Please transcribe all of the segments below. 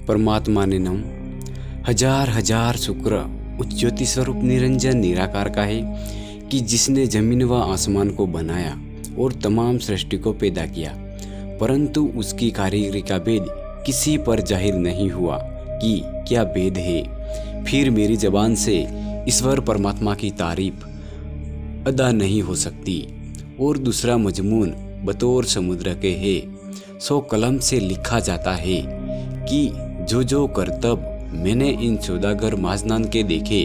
परमात्मा ने नम हजार हजार शुक्र उस ज्योति स्वरूप निरंजन निराकार का है कि जिसने जमीन व आसमान को बनाया और तमाम सृष्टि को पैदा किया, परंतु उसकी कारीगरी का भेद किसी पर जाहिर नहीं हुआ कि क्या भेद है। फिर मेरी जबान से ईश्वर परमात्मा की तारीफ अदा नहीं हो सकती। और दूसरा मजमून बतौर समुद्र के है, सो कलम से लिखा जाता है कि जो करतब मैंने इन सौदागर माजनान के देखे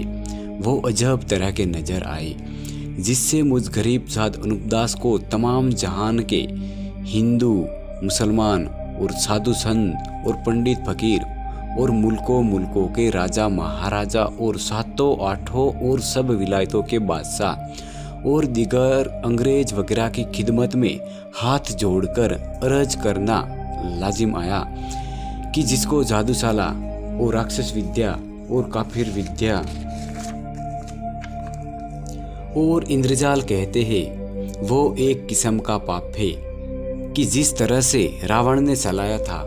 वो अजब तरह के नजर आए, जिससे मुझ गरीब साध अनुपदास को तमाम जहान के हिंदू मुसलमान और साधु संत और पंडित फकीर और मुल्कों के राजा महाराजा और सातों आठों और सब विलायतों के बादशाह और दिगर अंग्रेज वगैरह की खिदमत में हाथ जोड़कर अर्ज करना लाजिम आया कि जिसको जादूशाला और राक्षस विद्या और काफिर विद्या और इंद्रजाल कहते हैं, वो एक किस्म का पाप है कि जिस तरह से रावण ने चलाया था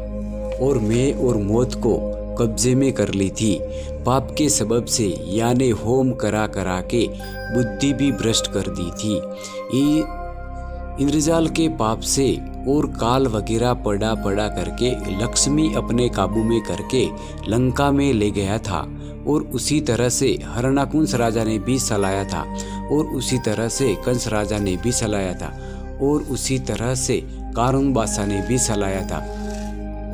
और मैं और मौत को कब्जे में कर ली थी, पाप के सबब से यानी होम करा के बुद्धि भी भ्रष्ट कर दी थी। इंद्रजाल के पाप से और काल वगैरह पड़ा करके लक्ष्मी अपने काबू में करके लंका में ले गया था, और उसी तरह से हरणाकुंस राजा ने भी सलाया था, और उसी तरह से कंस राजा ने भी सलाया था, और उसी तरह से कारून बादशाह ने भी सलाया था।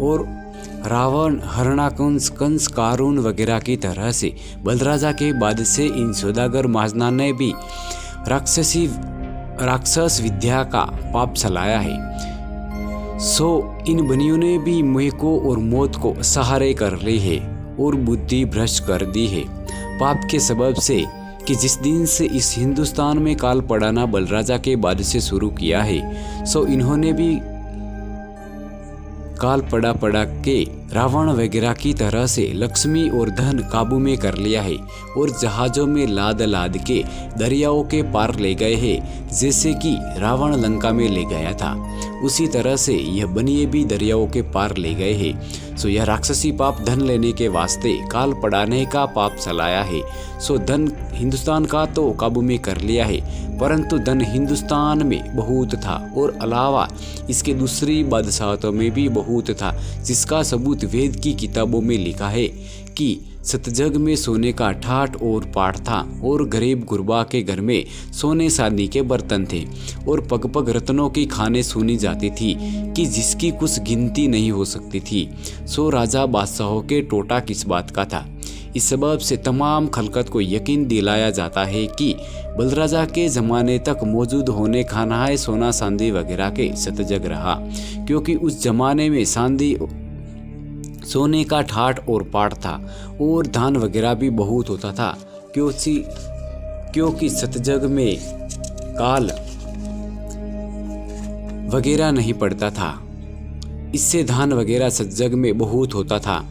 और रावण हरणाकुंस कंस कारून वगैरह की तरह से बलराजा के बाद से इन सौदागर महाजनान ने भी राक्षस विद्या का पाप चलाया है। सो इन बनियों ने भी मुँह को और मौत को सहारे कर ली है और बुद्धि भ्रष्ट कर दी है पाप के सबब से, कि जिस दिन से इस हिंदुस्तान में काल पड़ाना बलराजा के बाद से शुरू किया है, सो इन्होंने भी काल पड़ा के रावण वगैरह की तरह से लक्ष्मी और धन काबू में कर लिया है और जहाजों में लाद के दरियाओं के पार ले गए हैं। जैसे कि रावण लंका में ले गया था, उसी तरह से यह बनिए भी दरियाओं के पार ले गए हैं। सो यह राक्षसी पाप धन लेने के वास्ते काल पड़ाने का पाप चलाया है। सो धन हिंदुस्तान का तो काबू में कर लिया है, परंतु धन हिंदुस्तान में बहुत था और अलावा इसके दूसरी बादशाहतों में भी बहुत था, जिसका सबूत वेद की किताबों में लिखा है कि सतजग में सोने का ठाठ और पाठ था, और गरीब गुरबा के घर में सोने चांदी के बर्तन थे, और पग रत्नों की खाने सुनी जाती थी कि जिसकी कुछ गिनती नहीं हो सकती थी। सो राजा बादशाहों के टोटा किस बात का था। इस सबब से तमाम खलकत को यकीन दिलाया जाता है कि बलराजा के ज़माने तक मौजूद होने खाना है सोना चांदी वगैरह के सतजग रहा, क्योंकि उस जमाने में चांदी सोने का ठाठ और पाठ था और धान वगैरह भी बहुत होता था, क्योंकि सतजग में काल वगैरह नहीं पड़ता था, इससे धान वगैरह सतजग में बहुत होता था।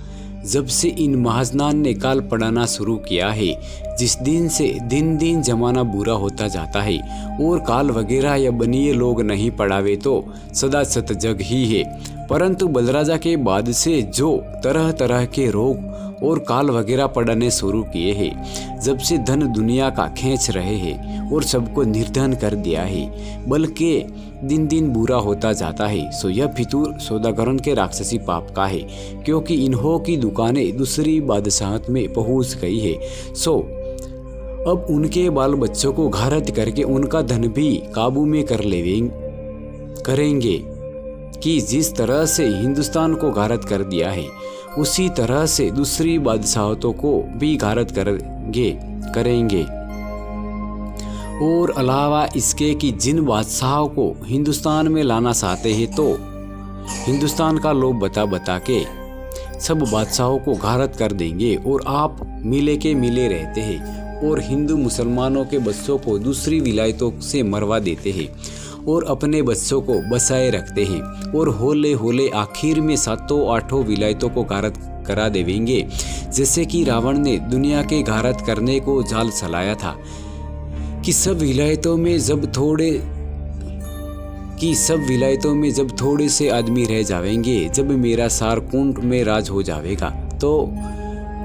जब से इन महाजनान ने काल पढ़ाना शुरू किया है, जिस दिन से दिन जमाना बुरा होता जाता है और काल वगैरह या बनिए लोग नहीं पढ़ावे तो सदा सतजग ही है। परंतु बलराजा के बाद से जो तरह के रोग और काल वगैरह पढ़ाने शुरू किए हैं, जब से धन दुनिया का खींच रहे हैं और सबको निर्धन कर दिया है, बल्कि दिन बुरा होता जाता है। सो यह फितूर सौदागरों के राक्षसी पाप का है, क्योंकि इन्हों की दुकानें दूसरी बादशाहत में पहुंच गई है। सो अब उनके बाल बच्चों को घारत करके उनका धन भी काबू में करेंगे कि जिस तरह से हिंदुस्तान को घारत कर दिया है, उसी तरह से दूसरी बादशाहतों को भी घारत करेंगे। और अलावा इसके कि जिन बादशाहों को हिंदुस्तान में लाना चाहते हैं, तो हिंदुस्तान का लोग बता के सब बादशाहों को घारत कर देंगे और आप मिले के मिले रहते हैं, और हिंदू मुसलमानों के बच्चों को दूसरी विलायतों से मरवा देते हैं और अपने बच्चों को बसाए रखते हैं, और होले आखिर में सातों आठों विलायतों को घारत करा देवेंगे। जैसे कि रावण ने दुनिया के घारत करने को जाल चलाया था कि सब विलायतों में जब थोड़े कि सब विलायतों में जब थोड़े से आदमी रह जाएंगे, जब मेरा सारकुंड में राज हो जाएगा तो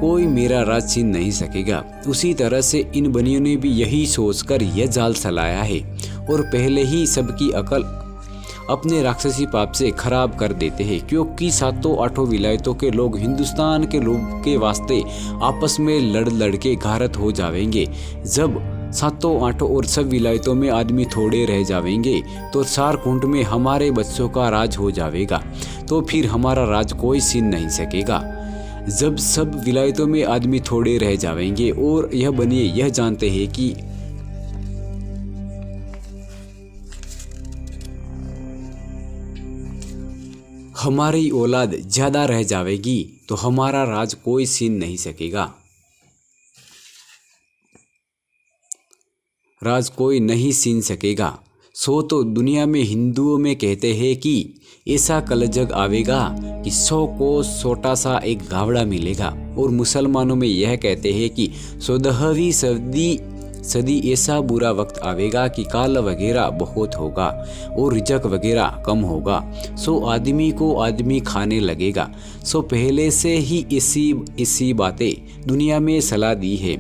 कोई मेरा राज छीन नहीं सकेगा। उसी तरह से इन बनियों ने भी यही सोचकर यह जाल चलाया है और पहले ही सबकी अकल अपने राक्षसी पाप से खराब कर देते हैं, क्योंकि सातों आठों विलायतों के लोग हिंदुस्तान के लोग के वास्ते आपस में लड़ लड़ के घारत हो जाएंगे। जब सातों आठों और सब विलायतों में आदमी थोड़े रह जाएंगे तो सारकुंड में हमारे बच्चों का राज हो जाएगा, तो फिर हमारा राज कोई छीन नहीं सकेगा। जब सब विलायतों में आदमी थोड़े रह जाएंगे और यह बनिए यह जानते हैं कि हमारी औलाद ज्यादा रह जाएगी तो हमारा राज कोई छीन नहीं सकेगा, राज कोई नहीं छीन सकेगा। सो तो दुनिया में हिंदुओं में कहते हैं कि ऐसा कलजुग आवेगा कि 100 को छोटा सा एक गावड़ा मिलेगा, और मुसलमानों में यह कहते हैं कि 14वीं सदी ऐसा बुरा वक्त आवेगा कि काल वगैरह बहुत होगा और रिजक वगैरह कम होगा। सो आदमी को आदमी खाने लगेगा। सो पहले से ही ऐसी बातें दुनिया में सलाह दी है।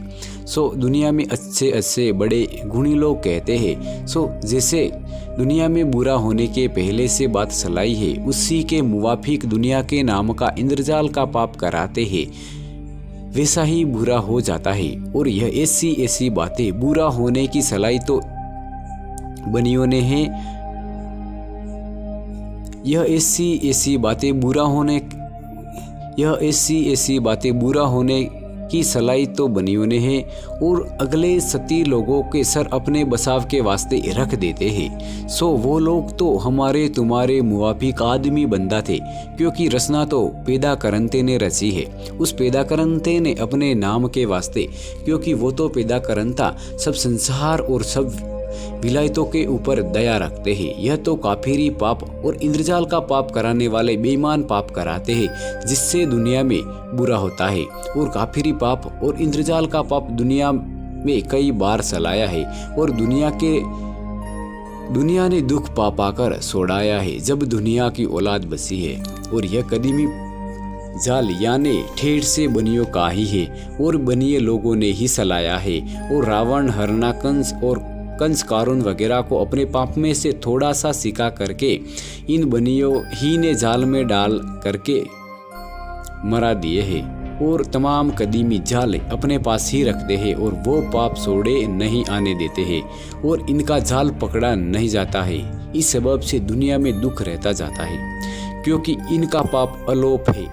सो दुनिया में अच्छे अच्छे बड़े गुणी लोग कहते हैं। सो जैसे दुनिया में बुरा होने के पहले से बात सलाई है, उसी के मुवाफिक दुनिया के नाम का इंद्रजाल का पाप कराते हैं, वैसा ही बुरा हो जाता है। और यह ऐसी बातें बुरा होने की सलाई तो बनियों ने है, यह ऐसी बातें बुरा होने की सलाई तो बनियों ने है, और अगले सती लोगों के सर अपने बसाव के वास्ते रख देते हैं। सो वो लोग तो हमारे तुम्हारे मुवाफिक आदमी बंदा थे, क्योंकि रचना तो पैदा करंते ने रची है। उस पैदा करंते ने अपने नाम के वास्ते, क्योंकि वो तो पैदा करंता सब संसार और सब विलायतों के ऊपर दया रखते हैं। यह तो काफिरी पाप और इंद्रजाल का पाप कराने वाले बेईमान पाप कराते हैं, जिससे दुनिया में बुरा होता है। और काफिरी पाप और इंद्रजाल का पाप दुनिया में कई बार चलाया है, और दुनिया ने दुख पा पाकर सोड़ाया है जब दुनिया की औलाद बसी है। और यह कदीमी जाल यानी ठेठ से बनियों का ही है, और बनिए लोगों ने ही चलाया है। और रावण, हरणाकंस और कंस कारून वगैरह को अपने पाप में से थोड़ा सा सिका करके इन बनियों ही ने जाल में डाल करके मरा दिए हैं, और तमाम कदीमी जाल अपने पास ही रखते हैं, और वो पाप सोड़े नहीं आने देते हैं, और इनका जाल पकड़ा नहीं जाता है। इस सबब से दुनिया में दुख रहता जाता है, क्योंकि इनका पाप अलोप है,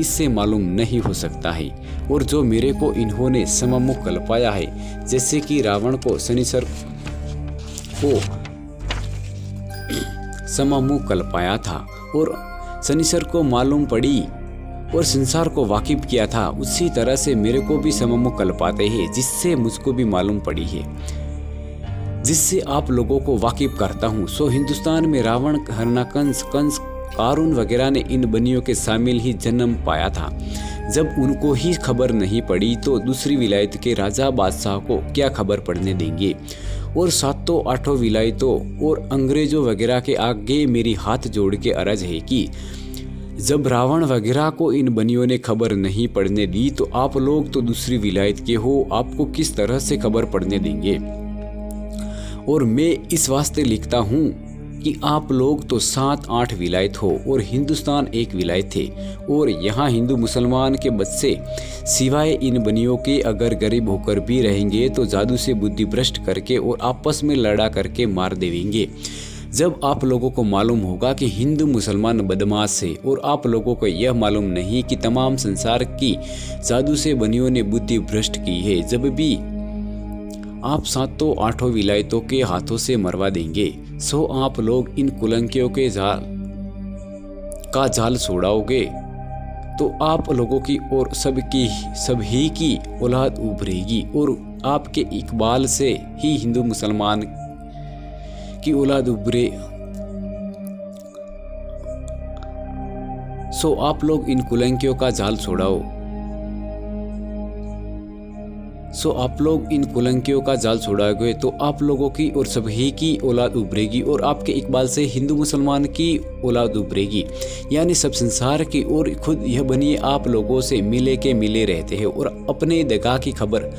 इससे मालूम नहीं हो सकता है। और जो मेरे को इन्होंने सममुख कल्पाया है, जैसे कि रावण को शनिचर को सममुख कल्पाया था और शनिचर को मालूम पड़ी और संसार को वाकिफ किया था, उसी तरह से मेरे को भी सममुख कल्पाते हैं, जिससे मुझको भी मालूम पड़ी है, जिससे आप लोगों को वाकिफ करता हूँ। सो हिंदुस्तान में रावण, हरणाकंस, कंस, कारून वगैरह ने इन बनियों के शामिल ही जन्म पाया था। जब उनको ही खबर नहीं पड़ी तो दूसरी विलायत के राजा बादशाह को क्या खबर पड़ने देंगे। और सातों आठों विलायतों और अंग्रेजों वगैरह के आगे मेरी हाथ जोड़ के अर्ज है कि जब रावण वगैरह को इन बनियों ने खबर नहीं पड़ने दी, तो आप लोग तो दूसरी विलायत के हो, आपको किस तरह से खबर पड़ने देंगे। और मैं इस वास्ते लिखता हूँ कि आप लोग तो 7-8 विलायत हो और हिंदुस्तान एक विलायत थे, और यहाँ हिंदू मुसलमान के बच्चे सिवाय इन बनियों के अगर गरीब होकर भी रहेंगे तो जादू से बुद्धि भ्रष्ट करके और आपस में लड़ा करके मार देंगे। जब आप लोगों को मालूम होगा कि हिंदू मुसलमान बदमाश है, और आप लोगों को यह मालूम नहीं कि तमाम संसार की जादू से बनियों ने बुद्धि भ्रष्ट की है, जब भी आप 7-8 विलायतों के हाथों से मरवा देंगे, सो आप लोग इन कुलंकियों के जाल छोड़ाओगे, तो आप लोगों की और सभी की औलाद उभरेगी, और आपके इकबाल से ही हिंदू मुसलमान की औलाद उभरे। सो आप लोग इन कुलंकियों का जाल छोड़ाओ। सो आप लोग इन कुलंकियों का जाल छुड़ाओगे तो आप लोगों की और सभी की औलाद उभरेगी और आपके इकबाल से हिंदू मुसलमान की औलाद उभरेगी, यानी सब संसार की। और खुद यह बनिए आप लोगों से मिले के मिले रहते हैं और अपने दगा की खबर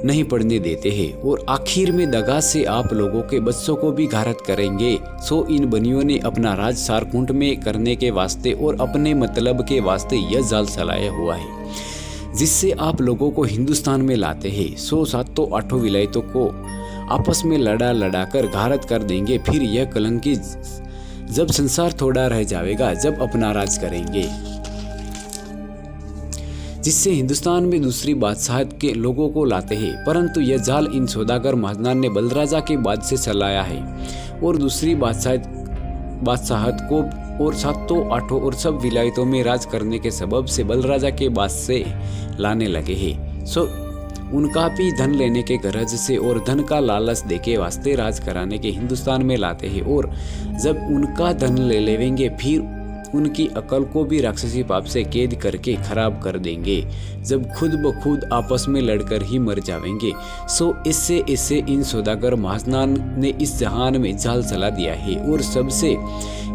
नहीं पड़ने देते हैं और आखिर में दगा से आप लोगों के बच्चों को भी घारत करेंगे। सो इन बनियों ने अपना राज सारकुंठ में करने के वास्ते और अपने मतलब के वास्ते यह जाल चलाया हुआ है जिससे आप लोगों को हिंदुस्तान में लाते हैं। सो सातों आठों विलायतों को आपस में लड़ा कर घारत कर देंगे। फिर यह कलंकी जब संसार थोड़ा रह जाएगा जब अपना राज करेंगे, जिससे हिंदुस्तान में दूसरी बादशाहत के लोगों को लाते हैं। परंतु यह जाल इन सौदागर महाजनान ने बलराजा के बाद से चलाया है और दूसरी बादशाहत को और सातों आठों और सब विलायतों में राज करने के सबब से बलराजा के बाद से लाने लगे हैं। सो उनका भी धन लेने के गरज से और धन का लालच देके वास्ते राज कराने के हिंदुस्तान में लाते हैं। और जब उनका धन ले लेंगे फिर उनकी अकल को भी राक्षसी पाप से कैद करके खराब कर देंगे, जब खुद ब खुद आपस में लड़कर ही मर जाएंगे। सो इससे इन सौदागर महाजनान ने इस जहान में जाल चला दिया है और सबसे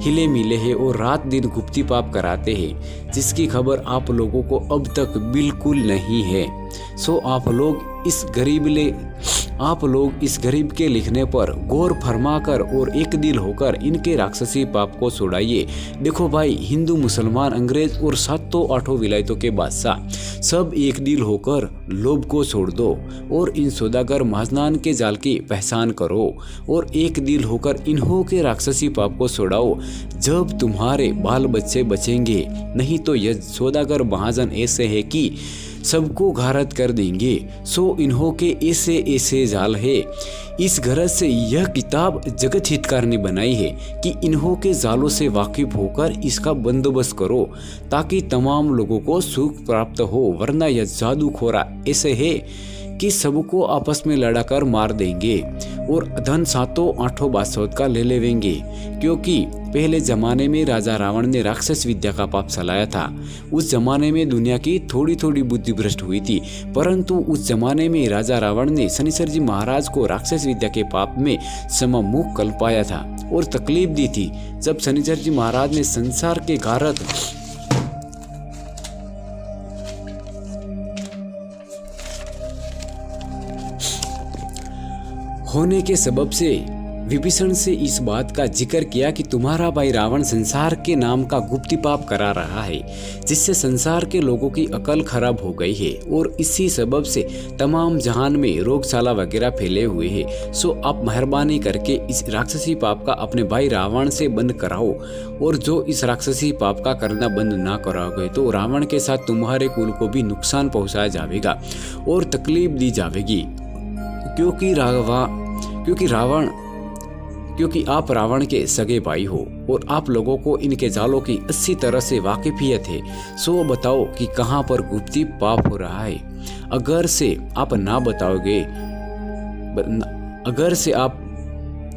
हिले मिले हैं और रात दिन गुप्ती पाप कराते हैं, जिसकी खबर आप लोगों को अब तक बिल्कुल नहीं है। सो आप लोग इस गरीब के लिखने पर गौर फरमाकर और एक दिल होकर इनके राक्षसी पाप को छुड़ाइए। देखो भाई, हिंदू मुसलमान अंग्रेज और सातों आठों विलायतों के बादशाह सब एक दिल होकर लोभ को छोड़ दो और इन सौदागर महाजनान के जाल की पहचान करो और एक दिल होकर इन्हों के राक्षसी पाप को छुड़ाओ, जब तुम्हारे बाल बच्चे बचेंगे। नहीं तो यह सौदागर महाजन ऐसे है कि सबको घारत कर देंगे। सो इन्हों के ऐसे जाल है। इस गरज से यह किताब जगत हितकार ने बनाई है कि इन्हों के जालों से वाकिफ होकर इसका बंदोबस्त करो ताकि तमाम लोगों को सुख प्राप्त हो, वरना यह जादूखोरा ऐसे है कि सबको आपस में लड़ाकर मार देंगे और धन सातों आठों बादशाहों का ले लेंगे। क्योंकि पहले जमाने में राजा रावण ने राक्षस विद्या का पाप चलाया था। उस जमाने में दुनिया की थोड़ी थोड़ी बुद्धि भ्रष्ट हुई थी, परंतु उस जमाने में राजा रावण ने शनिश्चर जी महाराज को राक्षस विद्या के पाप में सममुख कल्पाया था और तकलीफ दी थी। जब शनिश्चर जी महाराज ने संसार के घारत होने के सबब से विभीषण से इस बात का जिक्र किया कि तुम्हारा भाई रावण संसार के नाम का गुप्ती पाप करा रहा है, जिससे संसार के लोगों की अकल खराब हो गई है और इसी सबब से तमाम जहान में रोगशाला वगैरह फैले हुए हैं। सो आप मेहरबानी करके इस राक्षसी पाप का अपने भाई रावण से बंद कराओ, और जो इस राक्षसी पाप का करना बंद ना कराओगे तो रावण के साथ तुम्हारे कुल को भी नुकसान पहुंचाया जाएगा और तकलीफ दी जाएगी। क्योंकि आप रावण के सगे भाई हो और आप लोगों को इनके जालों की अच्छी तरह से वाकिफियत है। सो बताओ कि कहाँ पर गुप्ती पाप हो रहा है। अगर से आप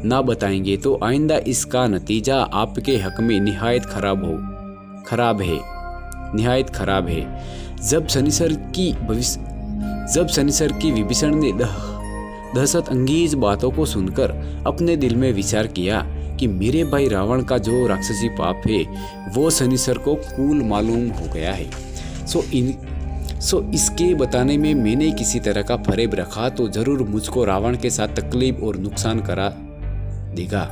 ना बताएंगे तो आइंदा इसका नतीजा आपके हक में निहायत खराब है। जब शनिश्चर की विभीषण ने दहशत अंगेज बातों को सुनकर अपने दिल में विचार किया कि मेरे भाई रावण का जो राक्षसी पाप है वो शनिश्चर को कूल मालूम हो गया है। सो इसके बताने में मैंने किसी तरह का फरेब रखा तो जरूर मुझको रावण के साथ तकलीफ और नुकसान करा देगा।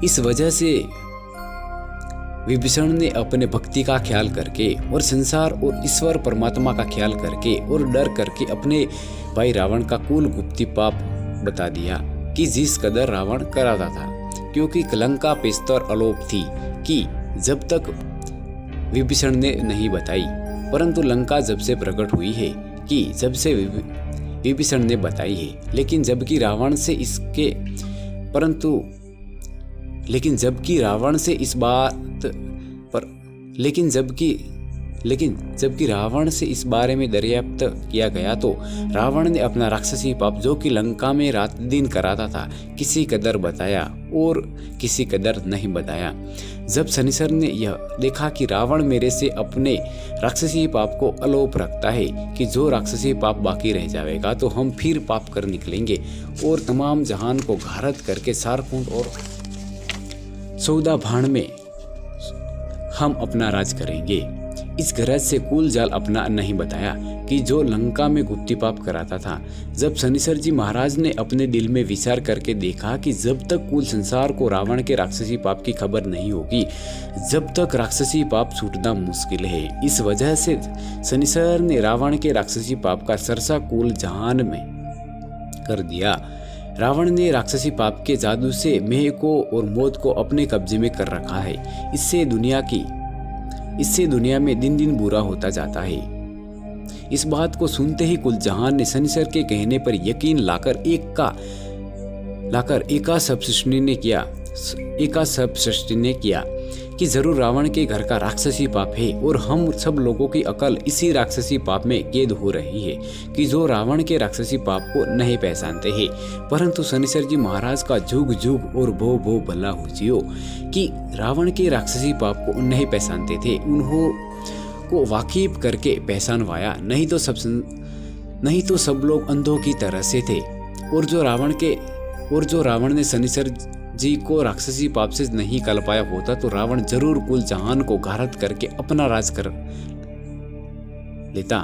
इस वजह से विभीषण ने अपने भक्ति का ख्याल करके और संसार और ईश्वर परमात्मा का ख्याल करके और डर करके अपने भाई रावण का कुल गुप्ती पाप बता दिया कि जिस कदर रावण कराता था, क्योंकि कलंका पेस्तर अलोप थी कि जब तक विभीषण ने नहीं बताई, परंतु लंका जब से प्रकट हुई है कि जब से विभीषण ने बताई है। लेकिन जबकि रावण से रावण से इस बारे में दरियाफ्त किया गया तो रावण ने अपना राक्षसी पाप जो कि लंका में रात दिन कराता था किसी कदर बताया और किसी कदर नहीं बताया। जब शनिश्चर ने यह देखा कि रावण मेरे से अपने राक्षसी पाप को अलोप रखता है कि जो राक्षसी पाप बाकी रह जाएगा तो हम फिर पाप कर निकलेंगे और तमाम जहान को घारत करके सारकुंड और सौदा भाण में हम अपना राज करेंगे। इस गरज से कुल जाल अपना नहीं बताया कि जो लंका में गुप्ती पाप कराता था। जब शनिश्चर जी महाराज ने अपने दिल में विचार करके देखा कि जब तक कुल संसार को रावण के राक्षसी पाप की खबर नहीं होगी, जब तक राक्षसी पाप छूटना मुश्किल है। इस वजह से शनिश्चर ने रावण के राक्षसी पाप का सरसा कुल जहान में कर दिया। रावण ने राक्षसी पाप के जादू से मेह को और मौत को अपने कब्जे में कर रखा है। इससे दुनिया में दिन दिन बुरा होता जाता है। इस बात को सुनते ही कुल जहान ने शनिश्चर के कहने पर यकीन लाकर एका सब सृष्टि ने किया कि जरूर रावण के घर का राक्षसी पाप है और हम सब लोगों की अकल इसी राक्षसी पाप में कैद हो रही है कि जो रावण के राक्षसी पाप को नहीं पहचानते हैं। परंतु शनिश्चर जी महाराज का जुग जुग और भो भो भला हो जियो कि रावण के राक्षसी पाप को नहीं पहचानते थे, उन्हों को वाकिफ करके पहचानवाया, नहीं तो सब लोग अंधों की तरह से थे। और जो रावण ने शनिश्चर जी को राक्षसी पाप से नहीं कल पाया होता तो रावण जरूर कुल जहान को घारत करके अपना राज कर लेता।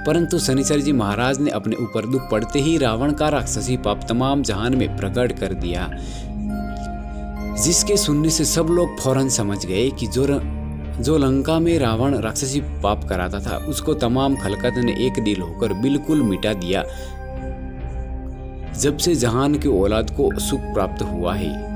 परंतु शनिश्चर जी महाराज ने अपने ऊपर दुख पड़ते ही रावण का राक्षसी पाप तमाम जहान में प्रकट कर दिया, जिसके सुनने से सब लोग फौरन समझ गए कि जो लंका में रावण राक्षसी पाप कराता था उसको तमाम खलकत ने एक दिल होकर बिल्कुल मिटा दिया जब से जहान की औलाद को सुख प्राप्त हुआ है।